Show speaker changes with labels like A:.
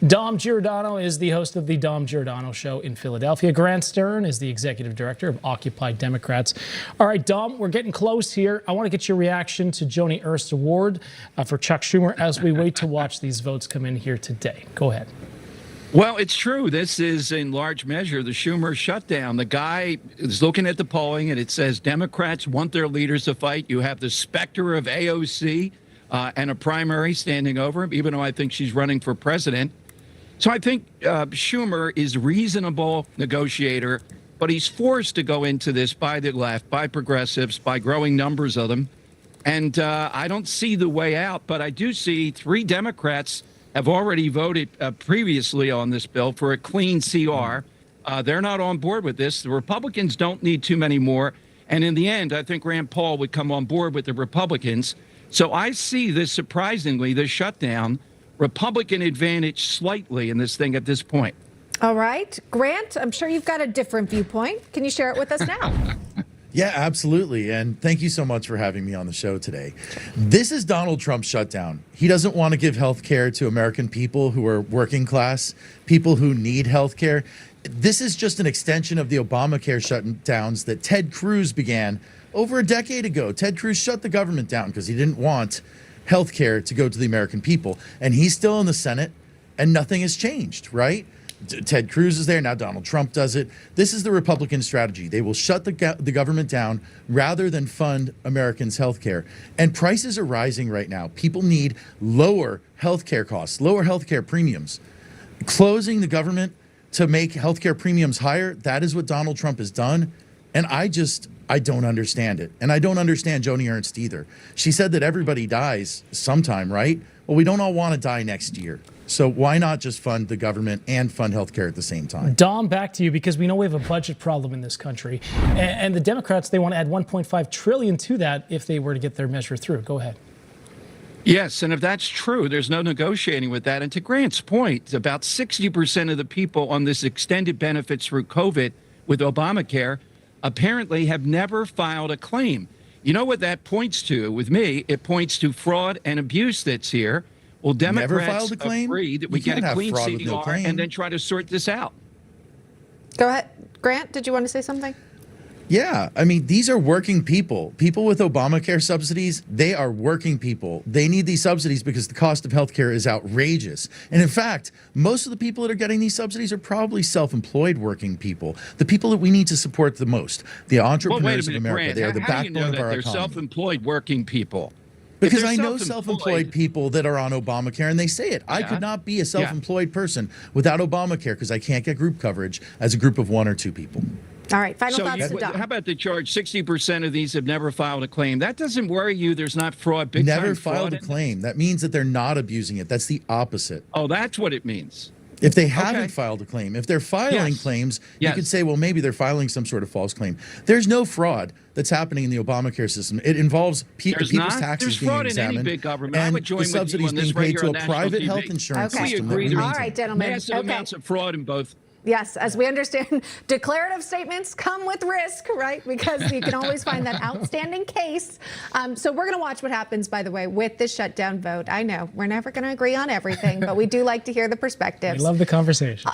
A: Dom Giordano is the host of the Dom Giordano Show in Philadelphia. Grant Stern is the executive director of Occupy Democrats. All right, Dom, we're getting close here. I want to get your reaction to Joni Ernst Award for Chuck Schumer as we wait to watch these votes come in here today. Go ahead.
B: Well, it's true. This is in large measure the Schumer shutdown. The guy is looking at the polling and it says Democrats want their leaders to fight. You have the specter of AOC and a primary standing over him, even though I think she's running for president. So I think Schumer is a reasonable negotiator, but he's forced to go into this by the left, by progressives, by growing numbers of them. And I don't see the way out, but I do see 3 Democrats have already voted previously on this bill for a clean CR. They're not on board with this. The Republicans don't need too many more. And in the end, I think Rand Paul would come on board with the Republicans. So I see this, surprisingly, this shutdown, Republican advantage slightly in this thing at this point.
C: All right. Grant, I'm sure you've got a different viewpoint. Can you share it with us now?
D: Yeah, absolutely. And thank you so much for having me on the show today. This is Donald Trump's shutdown. He doesn't want to give health care to American people who are working class, people who need health care. This is just an extension of the Obamacare shutdowns that Ted Cruz began over a decade ago. Ted Cruz shut the government down because he didn't want health care to go to the American people. And he's still in the Senate and nothing has changed, right? Ted Cruz is there. Now Donald Trump does it. This is the Republican strategy. They will shut the government down rather than fund Americans' health care. And prices are rising right now. People need lower health care costs, lower health care premiums. Closing the government to make health care premiums higher, that is what Donald Trump has done. And I don't understand it. And I don't understand Joni Ernst either. She said that everybody dies sometime, right? Well, we don't all want to die next year. So why not just fund the government and fund healthcare at the same time?
A: Dom, back to you, because we know we have a budget problem in this country. And the Democrats, they want to add $1.5 trillion to that if they were to get their measure through. Go ahead.
B: Yes, and if that's true, there's no negotiating with that. And to Grant's point, about 60% of the people on this extended benefits through COVID with Obamacare apparently have never filed a claim. You know what that points to with me? It points to fraud and abuse that's here. Well, Democrats agree that we get a clean CR and then try to sort this out.
C: Go ahead. Grant, did you want to say something?
D: Yeah, I mean, these are working people. People with Obamacare subsidies, they are working people. They need these subsidies because the cost of healthcare is outrageous. And in fact, most of the people that are getting these subsidies are probably self-employed working people, the people that we need to support the most, the entrepreneurs of America. They are the backbone of our economy.
B: They're self-employed working people.
D: Because I know self-employed people that are on Obamacare, and they say it. I could not be a self-employed person without Obamacare because I can't get group coverage as a group of 1 or 2 people.
C: All right, final thoughts to Dom.
B: How about the charge? 60% of these have never filed a claim. That doesn't worry you. There's not fraud.
D: Never filed a claim. That means that they're not abusing it. That's the opposite.
B: Oh, that's what it means.
D: If they haven't filed a claim, if they're filing claims, you could say, well, maybe they're filing some sort of false claim. There's no fraud that's happening in the Obamacare system. It involves people's taxes being examined
B: in any big government.
D: and the subsidies being paid to a private health insurance system.
C: All right, gentlemen.
B: Massive amounts of fraud in both.
C: Yes, as we understand, declarative statements come with risk, right? Because you can always find that outstanding case. So we're going to watch what happens, by the way, with this shutdown vote. I know we're never going to agree on everything, but we do like to hear the perspectives.
A: We love the conversation.